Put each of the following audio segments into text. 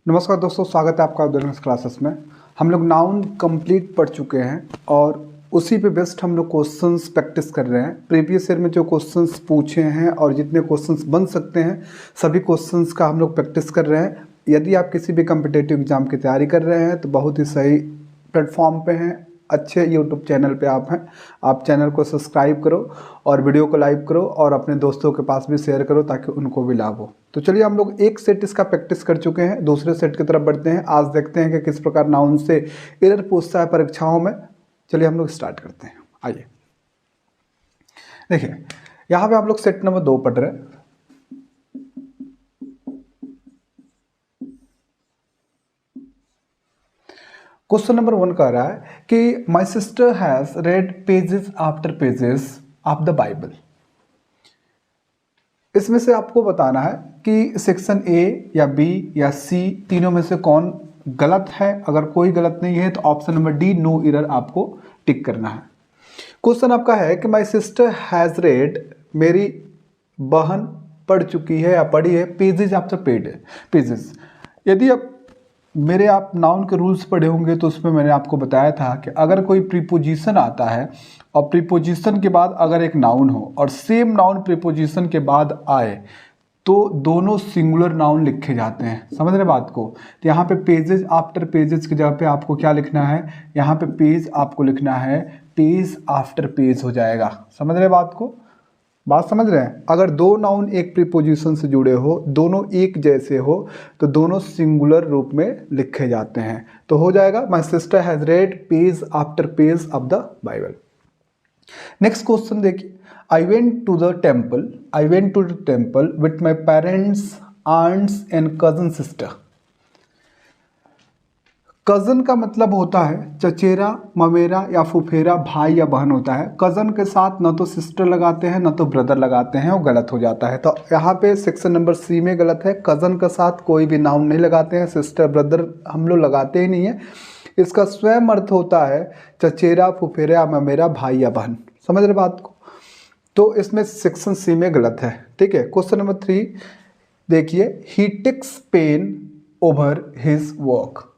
नमस्कार दोस्तों, स्वागत है आपका उदयगंज क्लासेस में। हम लोग नाउन कंप्लीट पढ़ चुके हैं और उसी पे बेस्ड हम लोग क्वेश्चंस प्रैक्टिस कर रहे हैं। प्रीवियस ईयर में जो क्वेश्चंस पूछे हैं और जितने क्वेश्चंस बन सकते हैं सभी क्वेश्चंस का हम लोग प्रैक्टिस कर रहे हैं। यदि आप किसी भी कम्पिटिटिव एग्जाम की तैयारी कर रहे हैं तो बहुत ही सही प्लेटफॉर्म पे हैं, अच्छे यूट्यूब चैनल पे आप हैं। आप चैनल को सब्सक्राइब करो और वीडियो को लाइक करो और अपने दोस्तों के पास भी शेयर करो ताकि उनको भी लाभ हो। तो चलिए, हम लोग एक सेट इसका प्रैक्टिस कर चुके हैं, दूसरे सेट की तरफ बढ़ते हैं। आज देखते हैं कि किस प्रकार नाउन से एरर पूछता है परीक्षाओं में। चलिए हम लोग स्टार्ट करते हैं। आइए देखिए, यहाँ पे आप लोग सेट नंबर 2 पढ़ रहे हैं। क्वेश्चन नंबर 1 कह रहा है कि माई sister has red pages after pages of the Bible. इसमें से आपको बताना है कि सेक्शन ए या बी या सी तीनों में से कौन गलत है। अगर कोई गलत नहीं है तो option number D no error आपको टिक करना है। क्वेश्चन आपका है कि माई सिस्टर हैज रेड, मेरी बहन पढ़ चुकी है या पढ़ी है, पेजेस आफ्टर पेजेस। यदि आप नाउन के रूल्स पढ़े होंगे तो उसमें मैंने आपको बताया था कि अगर कोई प्रीपोजिशन आता है और प्रीपोजिशन के बाद अगर एक नाउन हो और सेम नाउन प्रीपोजिशन के बाद आए तो दोनों सिंगुलर नाउन लिखे जाते हैं। समझ रहे बात को? तो यहाँ पे पेजेस आफ्टर पेजेस की जगह पे आपको क्या लिखना है, यहाँ पे पेज आपको लिखना है पेज आफ्टर पेज हो जाएगा। समझ रहे बात को? बात समझ रहे हैं? अगर दो नाउन एक प्रीपोजिशन से जुड़े हो, दोनों एक जैसे हो, तो दोनों सिंगुलर रूप में लिखे जाते हैं। तो हो जाएगा my sister has read page after page of the Bible. Next question देखिए, I went to the temple with my parents, aunts and cousin sister. Cousin का मतलब होता है चचेरा, ममेरा या फुफेरा, भाई या बहन होता है। कज़न के साथ न तो सिस्टर लगाते हैं न तो ब्रदर लगाते हैं, वो गलत हो जाता है। तो यहाँ पे सेक्शन नंबर सी में गलत है। कज़न के साथ कोई भी नाउन नहीं लगाते हैं, सिस्टर ब्रदर हम लोग लगाते ही नहीं है। इसका स्वयं अर्थ होता है चचेरा, फुफेरा, ममेरा, भाई या बहन। समझ रहे बात को? तो इसमें सेक्शन सी में गलत है। ठीक है। क्वेश्चन नंबर 3 देखिए, he takes pain over his work.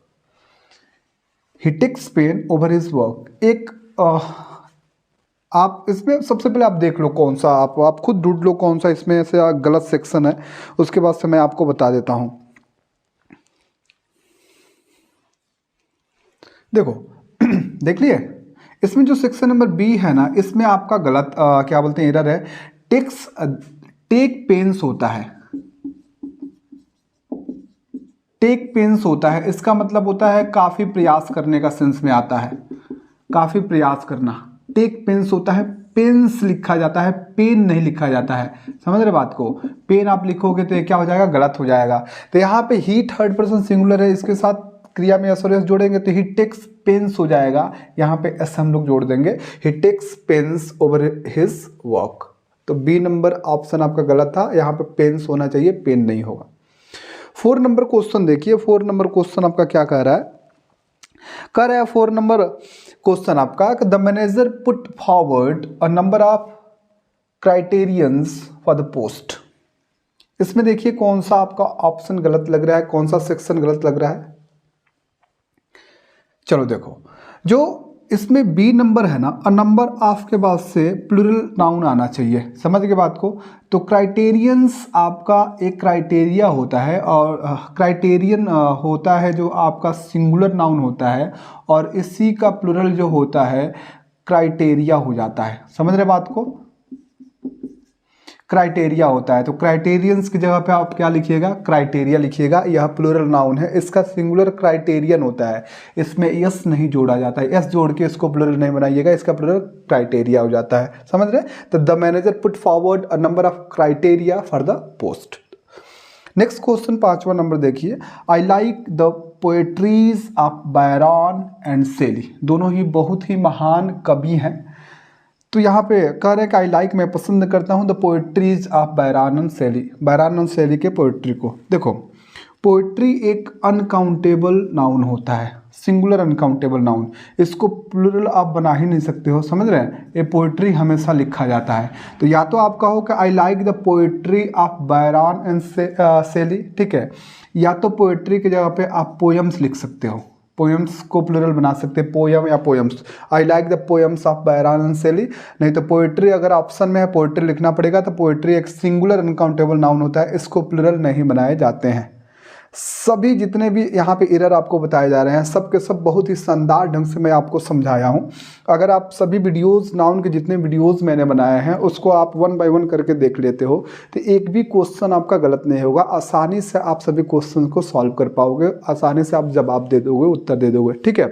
He takes pain over his work। एक आप इसमें सबसे पहले आप देख लो कौन सा, आप खुद ढूंढ लो कौन सा इसमें से गलत सेक्शन है, उसके बाद से मैं आपको बता देता हूं। देखो देख लिए, इसमें जो सेक्शन नंबर बी है ना, इसमें आपका गलत क्या बोलते हैं, एरर है। टेक पेन्स होता है, टेक पेन्स होता है, इसका मतलब होता है काफ़ी प्रयास करने का सेंस में आता है, काफ़ी प्रयास करना। टेक पेन्स होता है, पेन्स लिखा जाता है, पेन नहीं लिखा जाता है। समझ रहे बात को? पेन आप लिखोगे तो ये क्या हो जाएगा, गलत हो जाएगा। तो यहाँ पे ही थर्ड पर्सन सिंगुलर है, इसके साथ क्रिया में एस और एस जोड़ेंगे तो ही टेक्स पेन्स हो जाएगा। यहाँ पे एस हम लोग जोड़ देंगे, he takes pains over his work. तो बी नंबर ऑप्शन आपका गलत था, यहाँ पे पेन्स होना चाहिए, पेन नहीं होगा। 4 नंबर क्वेश्चन देखिए, 4 नंबर क्वेश्चन आपका क्या कह रहा है? 4 नंबर क्वेश्चन आपका, the manager put forward a number of criterions for the post. इसमें देखिए कौन सा आपका ऑप्शन गलत लग रहा है, कौन सा सेक्शन गलत लग रहा है। चलो देखो, जो इसमें बी नंबर है ना, अ नंबर ऑफ के बाद से प्लूरल नाउन आना चाहिए। समझ के बात को? तो क्राइटेरियंस आपका एक क्राइटेरिया होता है और क्राइटेरियन होता है जो आपका सिंगुलर नाउन होता है और इसी का प्लूरल जो होता है क्राइटेरिया हो जाता है। समझ रहे बात को? क्राइटेरिया होता है। तो क्राइटेरियंस की जगह पे आप क्या लिखिएगा, क्राइटेरिया लिखिएगा। यह प्लूरल नाउन है, इसका सिंगुलर क्राइटेरियन होता है, इसमें यस नहीं जोड़ा जाता है। यस जोड़ के इसको प्लूरल नहीं बनाइएगा, इसका प्लूरल क्राइटेरिया हो जाता है। समझ रहे? तो the manager put forward a number of criteria for the post. Next question 5वां नंबर देखिए, I like the poetries of Byron and Shelley. दोनों ही बहुत ही महान कवि हैं। तो यहाँ पे कह रहे हैं कि आई लाइक, मैं पसंद करता हूँ, the poetries of Byron and Shelley, Byron and Shelley के पोएट्री को। देखो, पोएट्री एक अनकाउंटेबल नाउन होता है। सिंगुलर अनकाउंटेबल नाउन, इसको प्लूरल आप बना ही नहीं सकते हो, समझ रहे हैं। ये पोइट्री हमेशा लिखा जाता है। तो या तो आप कहो कि I like the poetry of Byron and Shelley, ठीक है, या तो पोइट्री की जगह पे आप पोएम्स लिख सकते हो, पोएम्स को प्लूरल बना सकते हैं, पोयम या poems. I like the poems of Byron and Shelley. नहीं तो पोइट्री अगर ऑप्शन में है पोइट्री लिखना पड़ेगा, तो पोइट्री एक सिंगुलर अनकाउंटेबल नाउन होता है, इसको प्लूरल नहीं बनाए जाते हैं। सभी जितने भी यहाँ पे एरर आपको बताए जा रहे हैं सब के सब बहुत ही शानदार ढंग से मैं आपको समझाया हूँ। अगर आप सभी वीडियोस, नाउन के जितने वीडियोस मैंने बनाए हैं उसको आप 1 बाय 1 करके देख लेते हो तो एक भी क्वेश्चन आपका गलत नहीं होगा। आसानी से आप सभी क्वेश्चन को सॉल्व कर पाओगे, आसानी से आप जवाब दे दोगे, उत्तर दे दोगे, ठीक है।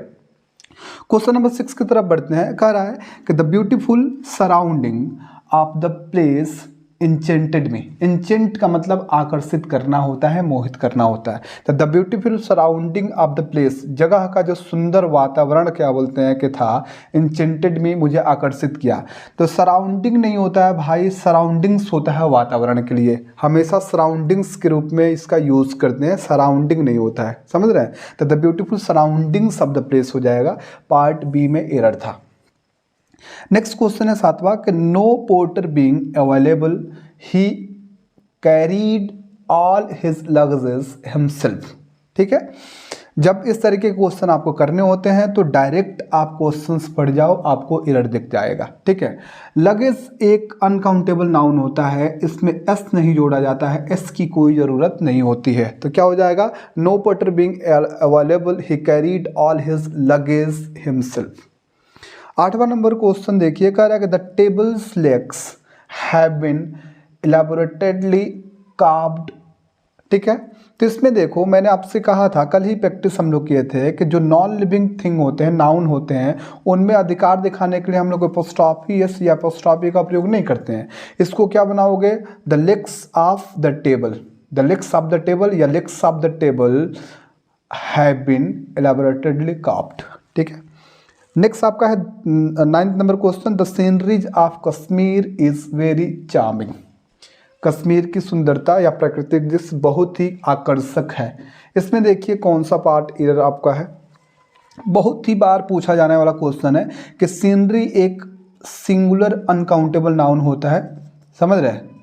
क्वेश्चन नंबर 6 की तरफ बढ़ते हैं। कह रहा है कि the beautiful surrounding of the place enchanted में। इंचेंट का मतलब आकर्षित करना होता है, मोहित करना होता है। तो the beautiful surrounding of the place, जगह का जो सुंदर वातावरण क्या बोलते हैं कि था, इंचेंटेड में मुझे आकर्षित किया। तो सराउंडिंग नहीं होता है भाई, सराउंडिंग्स होता है वातावरण के लिए, हमेशा सराउंडिंग्स के रूप में इसका यूज करते हैं, सराउंडिंग नहीं होता है, समझ रहे हैं। तो the beautiful surroundings of the place हो जाएगा, पार्ट बी में एरर था। नेक्स्ट क्वेश्चन है 7वां कि no porter being available he carried all his luggages himself, ठीक है। जब इस तरीके के क्वेश्चन आपको करने होते हैं तो डायरेक्ट आप क्वेश्चंस पढ़ जाओ, आपको एरर दिख जाएगा, ठीक है। लगेज एक अनकाउंटेबल नाउन होता है, इसमें एस नहीं जोड़ा जाता है, एस की कोई ज़रूरत नहीं होती है। तो क्या हो जाएगा, no porter being available he carried all his luggage himself. 8वां नंबर क्वेश्चन देखिए, कह रहा है कि the tables legs have been elaborately carved, ठीक है। तो इसमें देखो मैंने आपसे कहा था, कल ही प्रैक्टिस हम लोग किए थे कि जो नॉन लिविंग थिंग होते हैं, नाउन होते हैं, उनमें अधिकार दिखाने के लिए हम लोग एपोस्ट्रॉफी एस या एपोस्ट्रॉफी का प्रयोग नहीं करते हैं। इसको क्या बनाओगे, the legs of the table, the legs of the table या legs of the table have been elaborately carved, ठीक है। नेक्स्ट आपका है 9th number question, the sceneries of Kashmir is very charming. Kashmir की सुंदरता या प्राकृतिक दृश्य बहुत ही आकर्षक है। इसमें देखिए कौन सा पार्ट एरर आपका है। बहुत ही बार पूछा जाने वाला क्वेश्चन है कि सीनरी एक सिंगुलर अनकाउंटेबल नाउन होता है, समझ रहे हैं।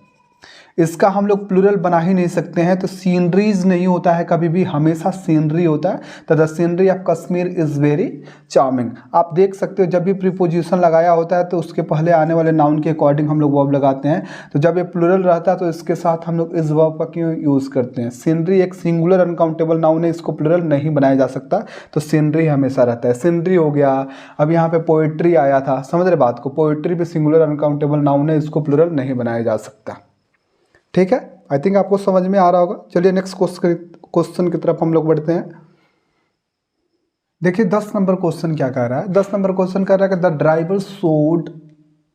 इसका हम लोग प्लूरल बना ही नहीं सकते हैं, तो सीनरीज नहीं होता है कभी भी, हमेशा सीनरी होता है। तो the scenery of Kashmir is very charming. आप देख सकते हो जब भी प्रीपोजिशन लगाया होता है तो उसके पहले आने वाले नाउन के अकॉर्डिंग हम लोग वर्ब लगाते हैं। तो जब ये प्लूरल रहता है तो इसके साथ हम लोग इस वर्ब का क्यों यूज़ करते हैं। सीनरी एक सिंगुलर अनकाउंटेबल नाउन है, इसको प्लूरल नहीं बनाया जा सकता, तो सीनरी हमेशा रहता है। सीनरी हो गया, अब यहाँ पे पोइट्री आया था, समझ रहे बात को, पोइट्री भी सिंगुलर अनकाउंटेबल नाउन है, इसको प्लूरल नहीं बनाया जा सकता, ठीक है। आई थिंक आपको समझ में आ रहा होगा। चलिए नेक्स्ट क्वेश्चन की तरफ हम लोग बढ़ते हैं। देखिए 10 नंबर क्वेश्चन क्या कह रहा है। 10 नंबर क्वेश्चन कह रहा है कि द ड्राइवर शोड,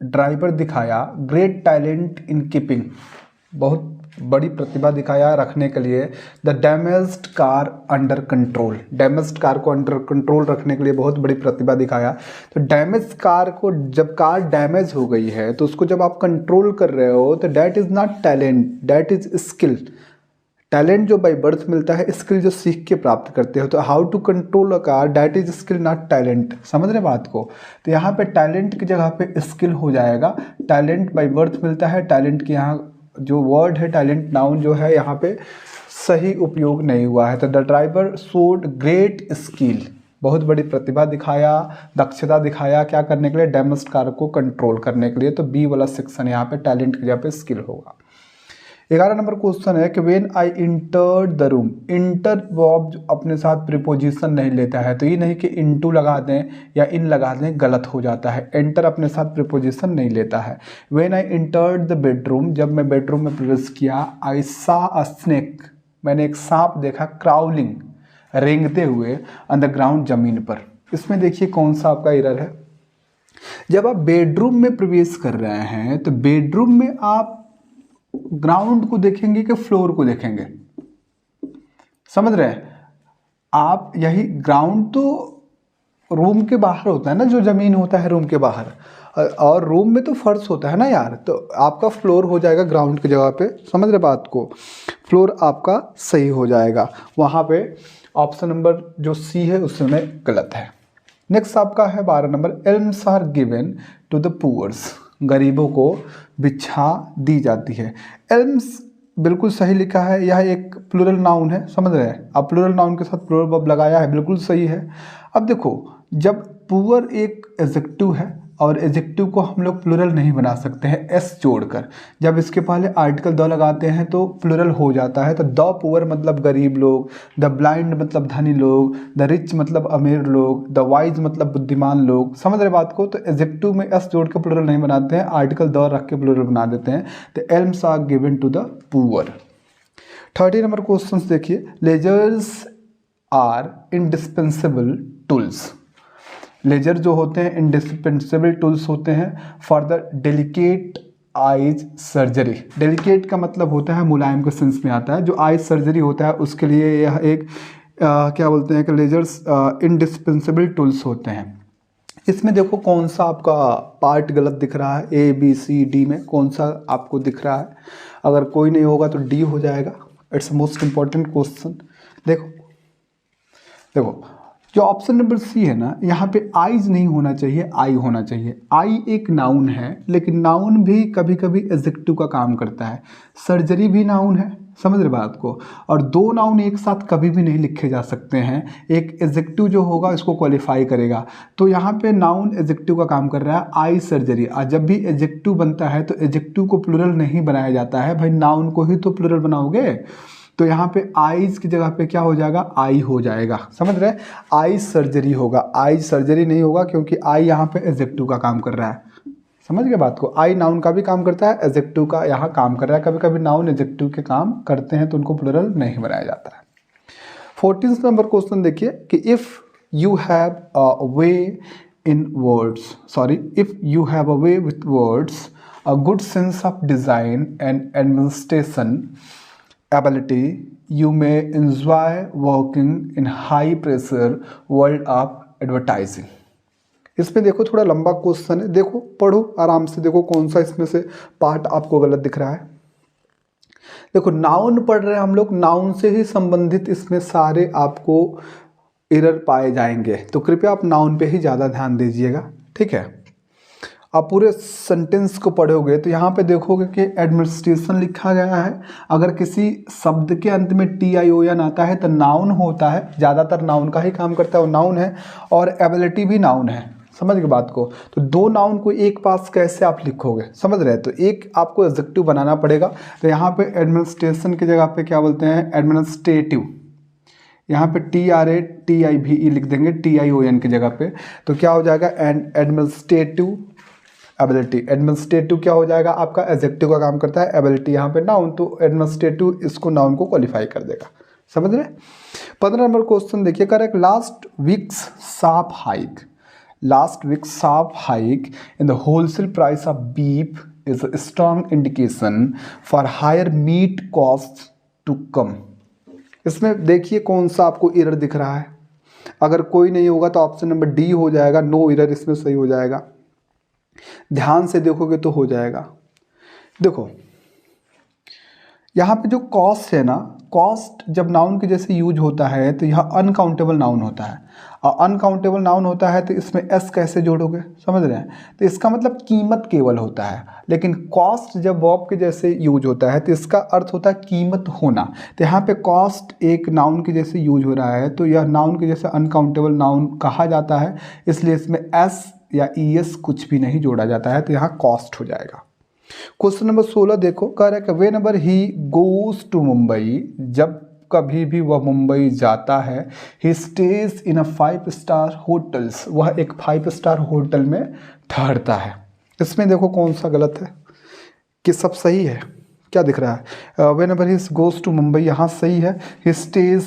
ड्राइवर दिखाया ग्रेट टैलेंट इन कीपिंग, बहुत बड़ी प्रतिभा दिखाया रखने के लिए the damaged car under control. Damaged car को अंडर कंट्रोल रखने के लिए बहुत बड़ी प्रतिभा दिखाया। तो डैमेज कार को, जब कार डैमेज हो गई है तो उसको जब आप कंट्रोल कर रहे हो तो that is not talent, that is skill. Talent जो बाई बर्थ मिलता है, स्किल जो सीख के प्राप्त करते हो। तो how to control a car, that is skill not talent, समझ रहे बात को। तो यहाँ पे टैलेंट की जगह पे स्किल हो जाएगा। टैलेंट बाई बर्थ मिलता है, टैलेंट की यहाँ जो वर्ड है टैलेंट नाउन जो है यहाँ पे सही उपयोग नहीं हुआ है। तो the driver showed great skill, बहुत बड़ी प्रतिभा दिखाया, दक्षता दिखाया, क्या करने के लिए, डैमेज्ड कार को कंट्रोल करने के लिए। तो बी वाला सेक्शन यहाँ पे टैलेंट की जगह पे स्किल होगा। 11 नंबर क्वेश्चन है कि when I entered the room. Inter verb जो अपने साथ प्रीपोजिशन नहीं लेता है, तो ये नहीं कि इनटू लगा दें या इन लगा दें, गलत हो जाता है। एंटर अपने साथ प्रीपोजिशन नहीं लेता है। When I entered the bedroom, जब मैं बेडरूम में प्रवेश किया, आई सा अ स्नेक, मैंने एक सांप देखा, क्राउलिंग, रेंगते हुए ऑन द ग्राउंड, जमीन पर। इसमें देखिए कौन सा आपका एरर है। जब आप बेडरूम में प्रवेश कर रहे हैं तो बेडरूम में आप ग्राउंड को देखेंगे कि फ्लोर को देखेंगे, समझ रहे हैं आप। यही ग्राउंड तो रूम के बाहर होता है ना, जो ज़मीन होता है रूम के बाहर, और रूम में तो फर्श होता है ना यार, तो आपका फ्लोर हो जाएगा ग्राउंड की जगह पे, समझ रहे बात को, फ्लोर आपका सही हो जाएगा। वहाँ पे ऑप्शन नंबर जो सी है उसमें गलत है। नेक्स्ट आपका है 12 number, alms are given to the poors, गरीबों को भिक्षा दी जाती है। एल्म्स बिल्कुल सही लिखा है, यह एक प्लूरल नाउन है, समझ रहे हैं। अब प्लूरल नाउन के साथ प्लूरल वर्ब लगाया है, बिल्कुल सही है। अब देखो, जब पुअर एक एडजेक्टिव है और एडजेक्टिव को हम लोग प्लूरल नहीं बना सकते हैं एस जोड़कर, जब इसके पहले आर्टिकल द लगाते हैं तो प्लूरल हो जाता है। तो द पुअर मतलब गरीब लोग, द ब्लाइंड मतलब धनी लोग, द रिच मतलब अमीर लोग, द वाइज मतलब बुद्धिमान लोग, समझ रहे बात को। तो एडजेक्टिव में एस जोड़ के प्लूरल नहीं बनाते हैं, आर्टिकल द रख के प्लूरल बना देते हैं। तो alms are given to the poor. 30 number question देखिए, lasers are indispensable tools. Laser जो होते हैं इंडिस्पेंसिबल टूल्स होते हैं for the delicate eyes surgery. Delicate का मतलब होता है मुलायम के सेंस में आता है, जो आइज सर्जरी होता है उसके लिए यह एक क्या बोलते हैं कि लेजर्स इंडिस्पेंसिबल टूल्स होते हैं। इसमें देखो कौन सा आपका पार्ट गलत दिख रहा है, ए बी सी डी में कौन सा आपको दिख रहा है। अगर कोई नहीं होगा तो डी हो जाएगा। It's most important question. देखो देखो जो ऑप्शन नंबर सी है ना, यहाँ पे आइज नहीं होना चाहिए, आई होना चाहिए। आई एक नाउन है, लेकिन नाउन भी कभी कभी एडजेक्टिव का काम करता है। सर्जरी भी नाउन है, समझ रहे बात को। और दो नाउन एक साथ कभी भी नहीं लिखे जा सकते हैं, एक एडजेक्टिव जो होगा इसको क्वालिफाई करेगा। तो यहाँ पे नाउन एडजेक्टिव का काम कर रहा है, आई सर्जरी। और जब भी एडजेक्टिव बनता है तो एडजेक्टिव को प्लूरल नहीं बनाया जाता है भाई, नाउन को ही तो प्लूरल बनाओगे। तो यहाँ पे आइज की जगह पे क्या हो जाएगा, आई हो जाएगा, समझ रहे। आई सर्जरी होगा, आई सर्जरी नहीं होगा, क्योंकि आई यहाँ पे एडजेक्टिव का काम कर रहा है। समझ गए बात को। आई नाउन का भी काम करता है, एडजेक्टिव का यहाँ काम कर रहा है। कभी कभी नाउन एडजेक्टिव के काम करते हैं तो उनको प्लूरल नहीं बनाया जाता है। 14 नंबर क्वेश्चन देखिए कि if you have a way in words, sorry, if you have a way with words, a good sense of design and administration ability, you may enjoy working in high pressure world of advertising। इसमें देखो थोड़ा लंबा question है, देखो पढ़ो आराम से, देखो कौन सा इसमें से पार्ट आपको गलत दिख रहा है। देखो नाउन पढ़ रहे हैं हम लोग, नाउन से ही संबंधित इसमें सारे आपको एरर पाए जाएंगे, तो कृपया आप नाउन पे ही ज़्यादा ध्यान दीजिएगा, ठीक है। आप पूरे सेंटेंस को पढ़ोगे तो यहाँ पे देखोगे कि एडमिनिस्ट्रेशन लिखा गया है। अगर किसी शब्द के अंत में TION आता है तो नाउन होता है, ज़्यादातर नाउन का ही काम करता है, वो नाउन है। और एबिलिटी भी नाउन है, समझ गए बात को। तो दो नाउन को एक पास कैसे आप लिखोगे, समझ रहे हैं। तो एक आपको एडजेक्टिव बनाना पड़ेगा। तो यहाँ पे एडमिनिस्ट्रेशन की जगह पे क्या बोलते हैं, एडमिनिस्ट्रेटिव। यहाँ पे TRATIVE लिख देंगे TION की जगह पे, तो क्या हो जाएगा, एडमिनिस्ट्रेटिव एबिलिटी। एडमिनिस्ट्रेटिव क्या हो जाएगा आपका, एडजेक्टिव का काम करता है, एबिलिटी यहाँ पे नाउन, तो एडमिनिस्ट्रेटिव इसको नाउन को क्वालिफाई कर देगा, समझ रहे। 15 नंबर क्वेश्चन देखिए, correct, last week's sharp hike, last week sharp hike in the wholesale price of beef is a strong indication for higher meat cost to come. इसमें देखिए कौन सा आपको एरर दिख रहा है। अगर कोई नहीं होगा तो ऑप्शन नंबर डी हो जाएगा, नो एरर इसमें सही हो जाएगा। ध्यान से देखोगे तो हो जाएगा। देखो यहाँ पे जो कॉस्ट है ना, कॉस्ट जब नाउन के जैसे यूज होता है तो यह अनकाउंटेबल नाउन होता है, और अनकाउंटेबल नाउन होता है तो इसमें एस कैसे जोड़ोगे, समझ रहे हैं। तो इसका मतलब कीमत केवल होता है, लेकिन कॉस्ट जब वर्ब के जैसे यूज होता है तो इसका अर्थ होता है कीमत होना। तो यहाँ पे कॉस्ट एक नाउन के जैसे यूज हो रहा है, तो यह नाउन के जैसे अनकाउंटेबल नाउन कहा जाता है, इसलिए इसमें एस या ES कुछ भी नहीं जोड़ा जाता है, तो यहाँ कॉस्ट हो जाएगा। क्वेश्चन नंबर 16 देखो, कह रहा है कि whenever he goes to Mumbai, जब कभी भी वह मुंबई जाता है, he stays in a 5 star hotels, वह एक 5 स्टार होटल में ठहरता है। इसमें देखो कौन सा गलत है कि सब सही है, क्या दिख रहा है, whenever he goes to Mumbai यहाँ सही है, ही स्टेज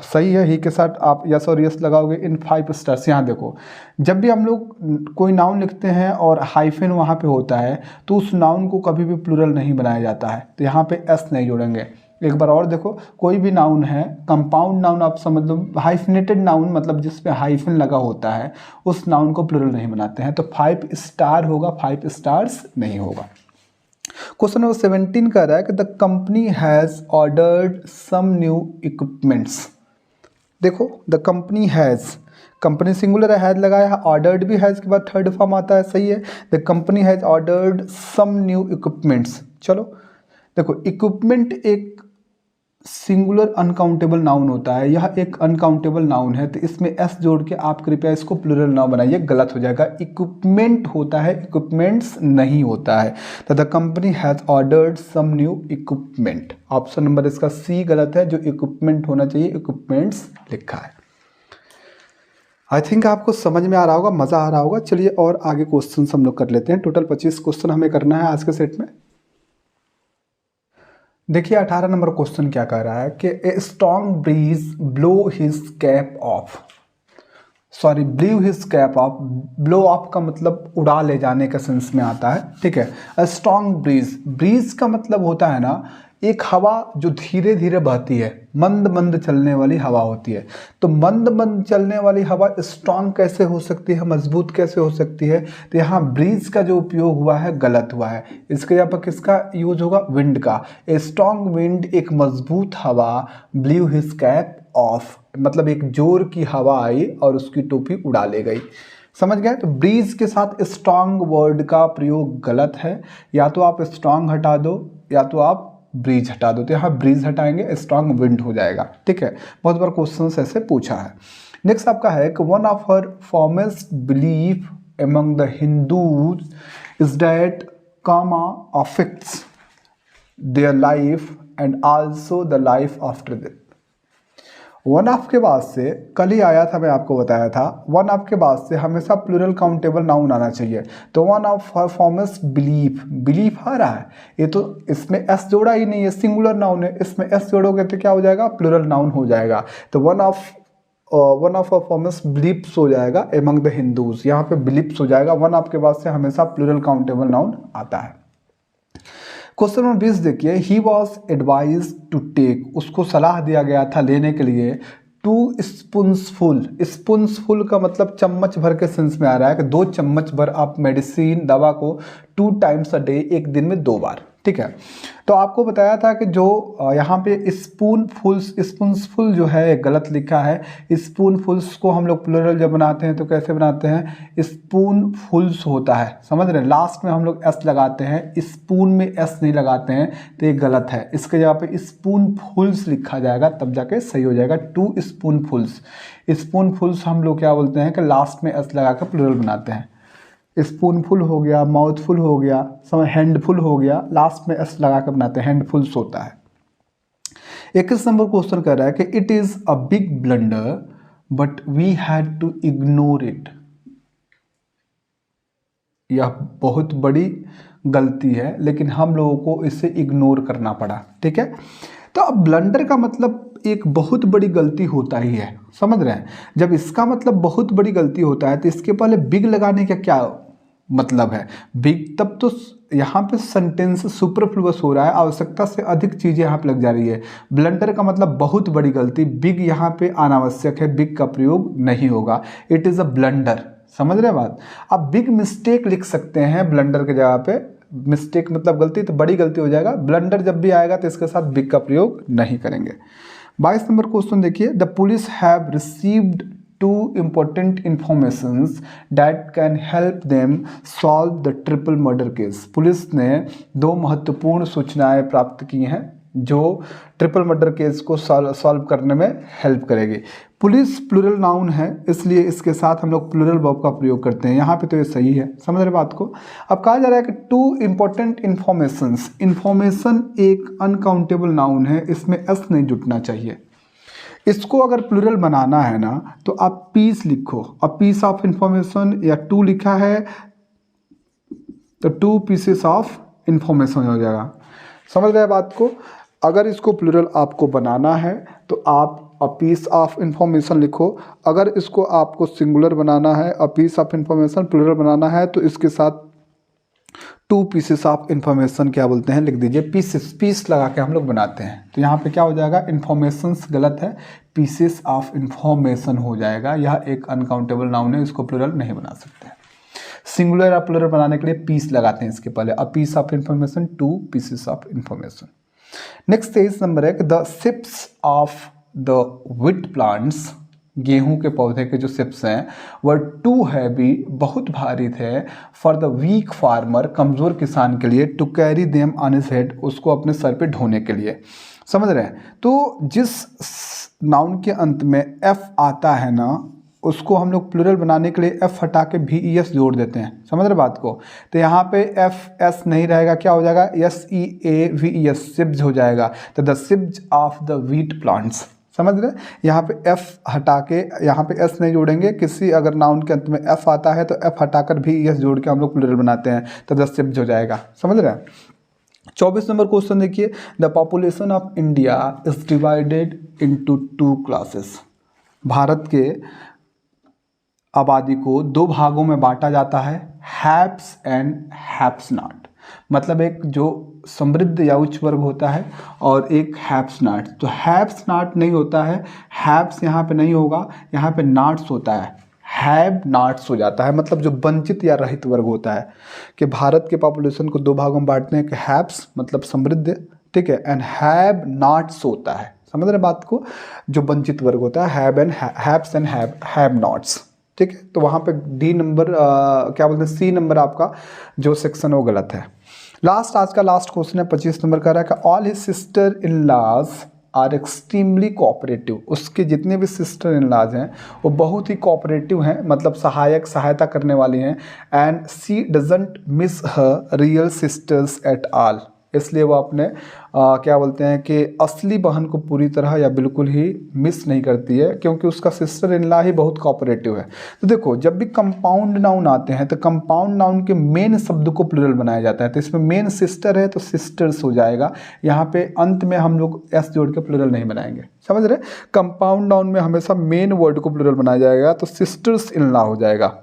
सही है, ही के साथ आप यस और यस लगाओगे, इन 5 स्टार्स। यहाँ देखो जब भी हम लोग कोई नाउन लिखते हैं और हाइफन वहाँ पे होता है तो उस नाउन को कभी भी प्लूरल नहीं बनाया जाता है, तो यहाँ पे एस नहीं जोड़ेंगे। एक बार और देखो, कोई भी नाउन है, कंपाउंड नाउन आप समझ लो, हाइफिनेटेड नाउन मतलब जिसपे हाइफन लगा होता है, उस नाउन को प्लूरल नहीं बनाते हैं। तो 5 स्टार होगा, 5 स्टार्स नहीं होगा। क्वेश्चन नंबर 17 कह रहा है कि the company has ordered some new equipments. देखो, the company has, company singular है, हैज लगाया है, ऑर्डर्ड भी हैज के बाद थर्ड फॉर्म आता है, सही है। The company has ordered some new equipments. चलो देखो, इक्विपमेंट एक सिंगुलर अनकाउंटेबल नाउन होता है, यह एक अनकाउंटेबल नाउन है, तो इसमें एस जोड़ के आप कृपया इसको प्लूरल ना बनाइए, गलत हो जाएगा। इक्विपमेंट होता है, इक्विपमेंट्स नहीं होता है। तो the company has ordered some new equipment, option number इसका सी गलत है, जो इक्विपमेंट होना चाहिए इक्विपमेंट्स लिखा है। आई थिंक आपको समझ में आ रहा होगा, मज़ा आ रहा होगा। चलिए और आगे क्वेश्चन हम लोग कर लेते हैं। टोटल 25 क्वेश्चन हमें करना है आज के सेट में। देखिए 18 नंबर क्वेश्चन क्या कह रहा है कि a strong breeze blow his cap off, sorry blew his cap off, blow off का मतलब उड़ा ले जाने का सेंस में आता है, ठीक है। अ स्ट्रॉन्ग ब्रीज, ब्रीज का मतलब होता है ना एक हवा जो धीरे धीरे बहती है, मंद मंद चलने वाली हवा होती है। तो मंद मंद चलने वाली हवा स्ट्रॉन्ग कैसे हो सकती है, मजबूत कैसे हो सकती है? तो यहाँ ब्रीज का जो उपयोग हुआ है गलत हुआ है, इसके यहाँ पर किसका यूज होगा? विंड का। ए स्ट्रॉन्ग विंड, एक मजबूत हवा, ब्लीव हिज कैप ऑफ मतलब एक जोर की हवा आई और उसकी टोपी उड़ा ले गई। समझ गए? तो ब्रीज के साथ स्ट्रॉन्ग वर्ड का प्रयोग गलत है, या तो आप स्ट्रॉन्ग हटा दो या तो आप ब्रीज हटा दो। तो यहाँ ब्रीज हटाएंगे, स्ट्रॉन्ग विंड हो जाएगा, ठीक है। बहुत बार क्वेश्चन ऐसे पूछा है। नेक्स्ट आपका है कि one of her foremost belief among the Hindus is that karma affects their life and also the life after death. One of के बाद से कल ही आया था, मैं आपको बताया था, वन ऑफ के बाद से हमेशा प्लूरल काउंटेबल नाउन आना चाहिए। तो one of her foremost belief, belief आ रहा है, ये तो इसमें एस जोड़ा ही नहीं है, सिंगुलर नाउन है, इसमें एस जोड़ोगे तो क्या हो जाएगा? प्लूरल नाउन हो जाएगा। तो वन ऑफ अ फॉर्मेस्ट बिलीफ्स हो जाएगा एमंग द हिंदूज, यहाँ पे बिलीफ्स हो जाएगा। वन ऑफ के बाद से हमेशा प्लूरल काउंटेबल नाउन आता है। क्वेश्चन नंबर 20 देखिए, he was advise to take, उसको सलाह दिया गया था लेने के लिए, 2 स्पून्सफुल, स्पून्सफुल का मतलब चम्मच भर के सेंस में आ रहा है कि 2 चम्मच भर आप मेडिसिन दवा को 2 टाइम्स अ डे, एक दिन में 2 बार, ठीक है। तो आपको बताया था कि जो यहाँ पे स्पून्सफुल जो है गलत लिखा है। स्पूनफुल्स को हम लोग प्लूरल जब बनाते हैं तो कैसे बनाते हैं? स्पूनफुल्स होता है, समझ रहे हैं? लास्ट में हम लोग एस लगाते हैं, स्पून में एस नहीं लगाते हैं, तो ये गलत है। इसके जगह पे स्पूनफुल्स लिखा जाएगा, तब जाके सही हो जाएगा। 2 स्पूनफुल्स, स्पूनफुल्स हम लोग क्या बोलते हैं कि लास्ट में एस लगा कर प्लूरल बनाते हैं। स्पूनफुल हो गया, माउथफुल हो गया, समझ, हैंडफुल हो गया, लास्ट में एस लगा कर बनाते हैं, हैंडफुल्स होता है। 21 नंबर क्वेश्चन कह रहा है कि it is a big blunder but we had to ignore it. यह बहुत बड़ी गलती है लेकिन हम लोगों को इसे इग्नोर करना पड़ा, ठीक है। तो अब ब्लंडर का मतलब एक बहुत बड़ी गलती होता ही है, समझ रहे हैं? जब इसका मतलब बहुत बड़ी गलती होता है तो इसके पहले बिग लगाने का क्या मतलब है? बिग, तब तो यहाँ पे सेंटेंस सुपरफ्लुअस हो रहा है, आवश्यकता से अधिक चीज़ें यहाँ पे लग जा रही है। ब्लंडर का मतलब बहुत बड़ी गलती, बिग यहाँ पे अनावश्यक है, बिग का प्रयोग नहीं होगा। इट इज़ अ ब्लंडर, समझ रहे हैं बात? आप बिग मिस्टेक लिख सकते हैं ब्लंडर के जगह पे, मिस्टेक मतलब गलती, तो बड़ी गलती हो जाएगा। ब्लंडर जब भी आएगा तो इसके साथ बिग का प्रयोग नहीं करेंगे। 22 नंबर क्वेश्चन देखिए, the police have received 2 important informations that can help them solve the triple murder case. Police ने 2 महत्वपूर्ण सूचनाएं प्राप्त की हैं जो ट्रिपल मर्डर केस को सॉल्व करने में हेल्प करेगी। पुलिस प्लूरल नाउन है, इसलिए इसके साथ हम लोग प्लूरल वर्ब का प्रयोग करते हैं। यहाँ पे तो ये सही है, समझ रहे बात को? अब कहा जा रहा है कि 2 important informations, इंफॉर्मेशन एक अनकाउंटेबल नाउन है, इसमें एस नहीं जुटना चाहिए। इसको अगर प्लूरल बनाना है ना तो आप पीस लिखो, अब पीस ऑफ इंफॉर्मेशन, या 2 लिखा है तो 2 पीसेस ऑफ इंफॉर्मेशन हो जाएगा। समझ रहे हैं बात को? अगर इसको प्लूरल आपको बनाना है तो आप अ पीस ऑफ इंफॉर्मेशन लिखो। अगर इसको आपको सिंगुलर बनाना है, a piece of information plural बनाना है, तो इसके साथ टू पीसेस ऑफ इंफॉर्मेशन क्या बोलते हैं, लिख दीजिए पीसेस, पीस लगा के हम लोग बनाते हैं। तो यहाँ पे क्या हो जाएगा, इन्फॉर्मेशंस गलत है, पीसेस ऑफ इंफॉर्मेशन हो जाएगा। यह एक अनकाउंटेबल नाउन है, इसको प्लूरल नहीं बना सकते हैं। सिंगुलर या प्लूरल बनाने के लिए पीस लगाते हैं इसके पहले, a piece of information, two pieces of information. Next 23 number है कि the sips of the wheat plants, गेहूं के पौधे के जो सिप्स हैं वह टू हैवी, बहुत भारी थे, फॉर द वीक फार्मर, कमज़ोर किसान के लिए, to carry them on his head, उसको अपने सर पे ढोने के लिए। समझ रहे हैं। तो जिस नाउन के अंत में एफ आता है ना, उसको हम लोग प्लूरल बनाने के लिए एफ हटा के वी ई एस जोड़ देते हैं। समझ रहे बात को। तो यहाँ पे एफ एस नहीं रहेगा, क्या हो जाएगा, S E A V E S, sibs हो जाएगा। तो the sibs of the wheat plants, समझ रहे। यहाँ पे एफ हटा के यहाँ पे एस नहीं जोड़ेंगे, किसी अगर नाउन के अंत में एफ आता है तो एफ हटाकर भी एस जोड़ के हम लोग प्लूरल बनाते हैं, तो द सिब्ज हो जाएगा। समझ रहे हैं। 24 नंबर क्वेश्चन देखिए, the population of India is divided into two classes, Bharat के आबादी को दो भागों में बांटा जाता है, हैव्स एंड हैव्स नॉट। मतलब एक जो समृद्ध या उच्च वर्ग होता है और एक हैव्स नॉट। तो हैव्स नॉट नहीं होता है, हैव्स यहाँ पे नहीं होगा, यहाँ पे नॉट्स होता है, हैव नॉट्स हो जाता है। मतलब जो वंचित या रहित वर्ग होता है, कि भारत के पॉपुलेशन को दो भागों में बांटते हैं, कि हैव्स मतलब समृद्ध, ठीक है, एंड हैव नॉट्स होता है। समझ रहे बात को, जो वंचित वर्ग होता है, have and haves and have nots, ठीक है। तो वहाँ पे डी नंबर क्या बोलते हैं, सी नंबर आपका जो सेक्शन वो गलत है। लास्ट, आज का लास्ट क्वेश्चन है 25 नंबर का, रहा है कि all his sister in laws are extremely cooperative, उसके जितने भी सिस्टर इन लॉज हैं वो बहुत ही कोऑपरेटिव हैं, मतलब सहायता करने वाली हैं। And she doesn't miss her real sisters at all, इसलिए वो अपने क्या बोलते हैं कि असली बहन को पूरी तरह या बिल्कुल ही मिस नहीं करती है, क्योंकि उसका सिस्टर इन लॉ ही बहुत कोऑपरेटिव है। तो देखो, जब भी कंपाउंड नाउन आते हैं तो कंपाउंड नाउन के मेन शब्द को प्लूरल बनाया जाता है। तो इसमें मेन सिस्टर है तो सिस्टर्स हो जाएगा, यहाँ पे अंत में हम लोग एस जोड़ के प्लूरल नहीं बनाएंगे। समझ रहे, कंपाउंड नाउन में हमेशा मेन वर्ड को प्लूरल बनाया जाएगा, तो सिस्टर्स इन लॉ हो जाएगा।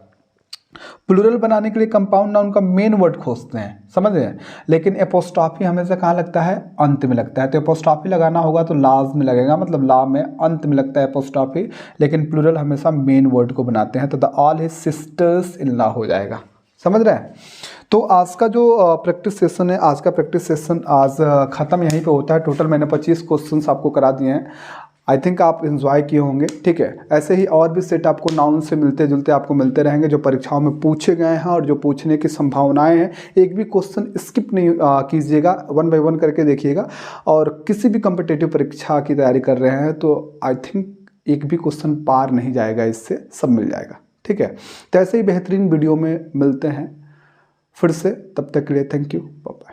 प्लूरल बनाने के लिए कंपाउंड नाउन का मेन वर्ड खोजते हैं, समझ रहे हैं। लेकिन एपोस्ट्रॉफी हमेशा कहाँ लगता है, अंत में लगता है। तो एपोस्ट्रॉफी लगाना होगा तो लाज में लगेगा, मतलब ला में अंत में लगता है एपोस्ट्रॉफी, लेकिन प्लूरल हमेशा मेन वर्ड को बनाते हैं। तो the all his sisters in law हो जाएगा। समझ रहे हैं। तो आज का जो प्रैक्टिस सेशन है, आज का प्रैक्टिस सेशन आज ख़त्म यहीं पे होता है। टोटल मैंने 25 क्वेश्चंस आपको करा दिए हैं। आई थिंक आप इन्जॉय किए होंगे, ठीक है। ऐसे ही और भी सेट आपको नाउन से मिलते जुलते आपको मिलते रहेंगे, जो परीक्षाओं में पूछे गए हैं और जो पूछने की संभावनाएं हैं। एक भी क्वेश्चन स्किप नहीं कीजिएगा, 1 बाय 1 करके देखिएगा। और किसी भी कम्पिटिटिव परीक्षा की तैयारी कर रहे हैं तो आई थिंक एक भी क्वेश्चन पार नहीं जाएगा, इससे सब मिल जाएगा, ठीक है। तो ऐसे ही बेहतरीन वीडियो में मिलते हैं फिर से, तब तक के लिए थैंक यू, बाय।